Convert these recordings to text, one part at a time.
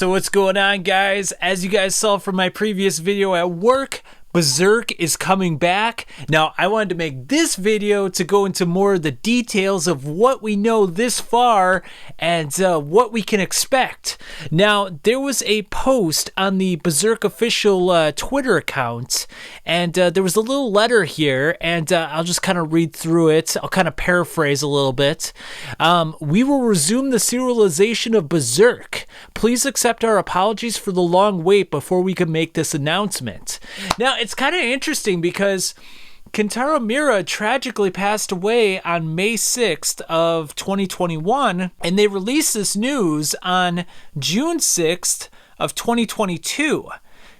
So what's going on, guys? As you guys saw from my previous video at work, Berserk is coming back. Now, I wanted to make this video to go into more of the details of what we know this far and what we can expect. Now, there was a post on the Berserk official Twitter account, and there was a little letter here, and I'll just kind of read through it. I'll kind of paraphrase a little bit. We will resume the serialization of Berserk. Please accept our apologies for the long wait before we can make this announcement. Now, it's kind of interesting because Kentaro Miura tragically passed away on May 6th of 2021, and they released this news on June 6th of 2022,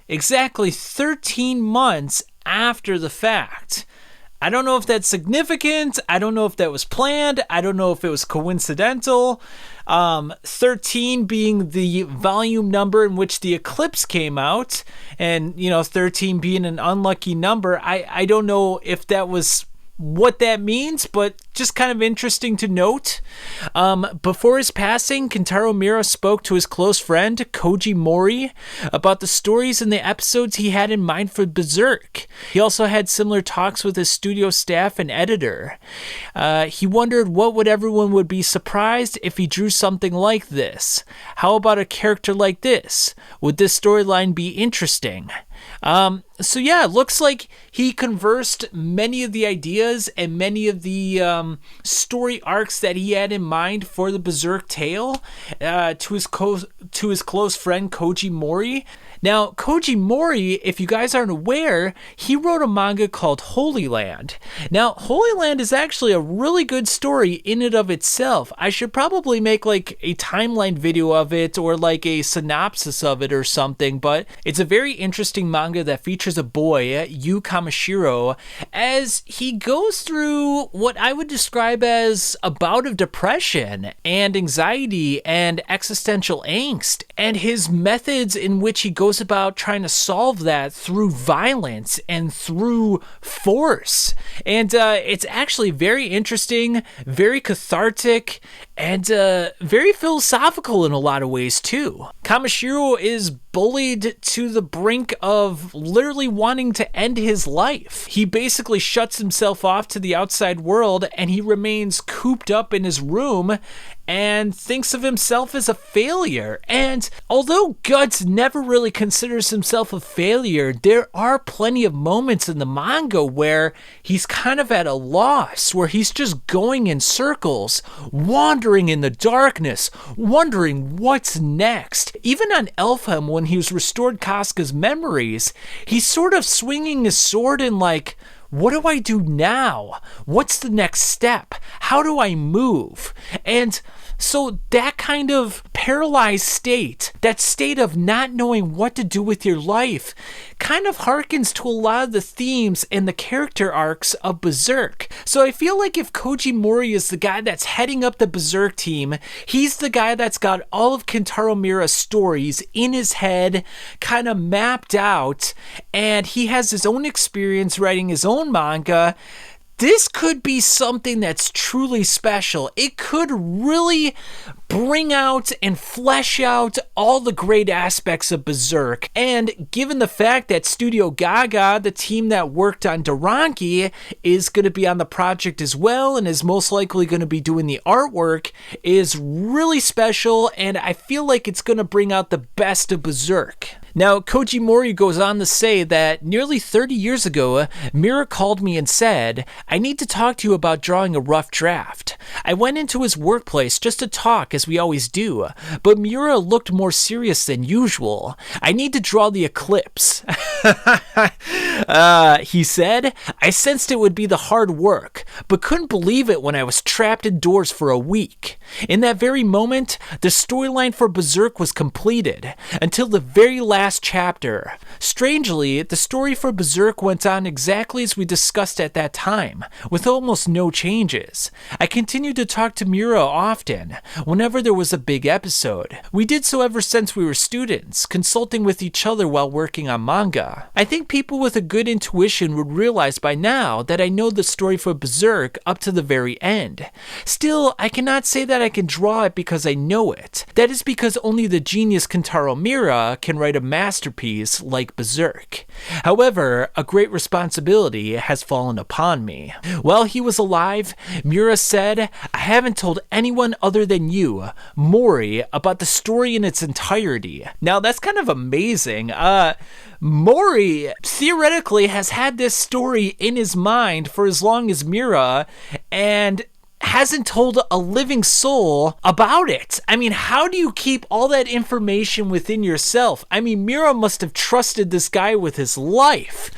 exactly 13 months after the fact. I don't know if that's significant. I don't know if that was planned. I don't know if it was coincidental. 13 being the volume number in which the Eclipse came out, and 13 being an unlucky number. I don't know if that was what that means, but just kind of interesting to note. Before his passing, Kentaro Miura spoke to his close friend Koji Mori about the stories and the episodes he had in mind for Berserk. He also had similar talks with his studio staff and editor. He wondered what would everyone would be surprised if he drew something like this. How about a character like this? Would this storyline be interesting? So yeah, it looks like he conversed many of the ideas and many of the story arcs that he had in mind for the Berserk tale to his close friend Koji Mori. Now, Koji Mori, if you guys aren't aware, he wrote a manga called Holy Land. Now, Holy Land is actually a really good story in and of itself. I should probably make like a timeline video of it or like a synopsis of it or something, but it's a very interesting manga that features a boy, Yu Kamishiro, as he goes through what I would describe as a bout of depression and anxiety and existential angst, and his methods in which he goes about trying to solve that through violence and through force. And it's actually very interesting, very cathartic, and very philosophical in a lot of ways too. Kamishiro is bullied to the brink of literally wanting to end his life. He basically shuts himself off to the outside world, and he remains cooped up in his room and thinks of himself as a failure. And although Guts never really considers himself a failure, there are plenty of moments in the manga where he's kind of at a loss, where he's just going in circles, wandering in the darkness, wondering what's next. Even on Elfhelm, when he was restored Casca's memories, he's sort of swinging his sword and like, what do I do now? What's the next step? How do I move? And so that kind of paralyzed state, that state of not knowing what to do with your life, kind of harkens to a lot of the themes and the character arcs of Berserk. So I feel like if Koji Mori is the guy that's heading up the Berserk team, he's the guy that's got all of Kentaro Miura's stories in his head, kind of mapped out, and he has his own experience writing his own manga. This could be something that's truly special. It could really bring out and flesh out all the great aspects of Berserk. And given the fact that Studio Gaga, the team that worked on Doranki, is going to be on the project as well and is most likely going to be doing the artwork, is really special, and I feel like it's going to bring out the best of Berserk. Now, Koji Mori goes on to say that nearly 30 years ago, Miura called me and said, I need to talk to you about drawing a rough draft. I went into his workplace just to talk, as we always do, but Miura looked more serious than usual. I need to draw the Eclipse. He said, I sensed it would be the hard work, but couldn't believe it when I was trapped indoors for a week. In that very moment, the storyline for Berserk was completed, until the very last last chapter. Strangely, the story for Berserk went on exactly as we discussed at that time, with almost no changes. I continued to talk to Miura often, whenever there was a big episode. We did so ever since we were students, consulting with each other while working on manga. I think people with a good intuition would realize by now that I know the story for Berserk up to the very end. Still, I cannot say that I can draw it because I know it. That is because only the genius Kentaro Miura can write a masterpiece like Berserk. However, a great responsibility has fallen upon me. While he was alive, Miura said, "I haven't told anyone other than you, Mori, about the story in its entirety." Now that's kind of amazing. Mori theoretically has had this story in his mind for as long as Miura, and hasn't told a living soul about it. I mean, how do you keep all that information within yourself? I mean, Miura must have trusted this guy with his life.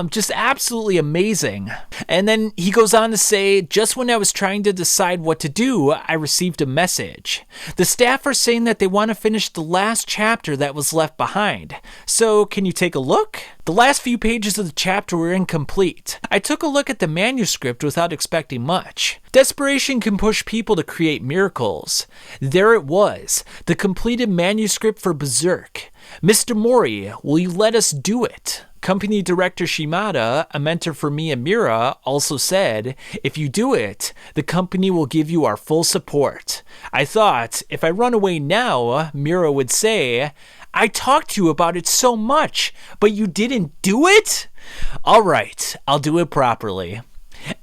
Just absolutely amazing. And then he goes on to say, "Just when I was trying to decide what to do, I received a message. The staff are saying that they want to finish the last chapter that was left behind. So can you take a look?" The last few pages of the chapter were incomplete. I took a look at the manuscript without expecting much. Desperation can push people to create miracles. There it was, the completed manuscript for Berserk. "Mr. Mori, will you let us do it?" Company director Shimada, a mentor for me and Miura, also said, "If you do it, the company will give you our full support." I thought, if I run away now, Miura would say, "I talked to you about it so much, but you didn't do it?" All right, I'll do it properly.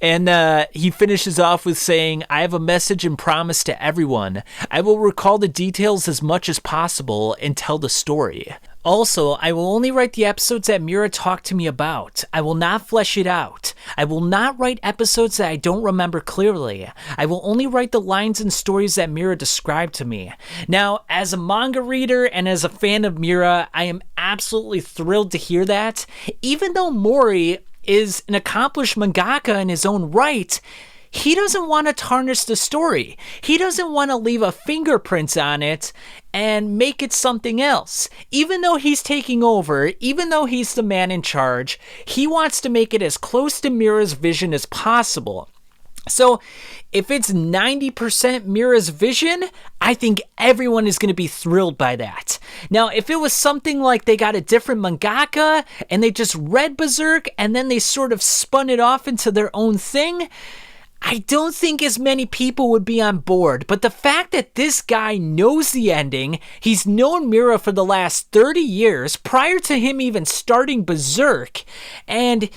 And he finishes off with saying, "I have a message and promise to everyone. I will recall the details as much as possible and tell the story. Also, I will only write the episodes that Miura talked to me about. I will not flesh it out. I will not write episodes that I don't remember clearly. I will only write the lines and stories that Miura described to me." Now, as a manga reader and as a fan of Miura, I am absolutely thrilled to hear that. Even though Mori is an accomplished mangaka in his own right, he doesn't want to tarnish the story. He doesn't want to leave a fingerprint on it and make it something else. Even though he's taking over, even though he's the man in charge, he wants to make it as close to Miura's vision as possible. So if it's 90% Miura's vision, I think everyone is going to be thrilled by that. Now, if it was something like they got a different mangaka and they just read Berserk and then they sort of spun it off into their own thing, I don't think as many people would be on board. But the fact that this guy knows the ending, he's known Miura for the last 30 years, prior to him even starting Berserk, and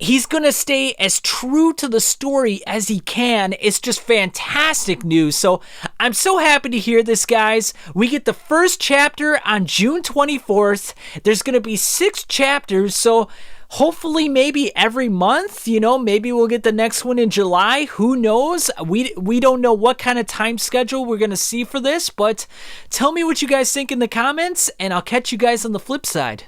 he's going to stay as true to the story as he can. It's just fantastic news. So I'm so happy to hear this, guys. We get the first chapter on June 24th. There's going to be 6 chapters, so hopefully maybe every month, maybe we'll get the next one in July. Who knows? We don't know what kind of time schedule we're going to see for this, but tell me what you guys think in the comments, and I'll catch you guys on the flip side.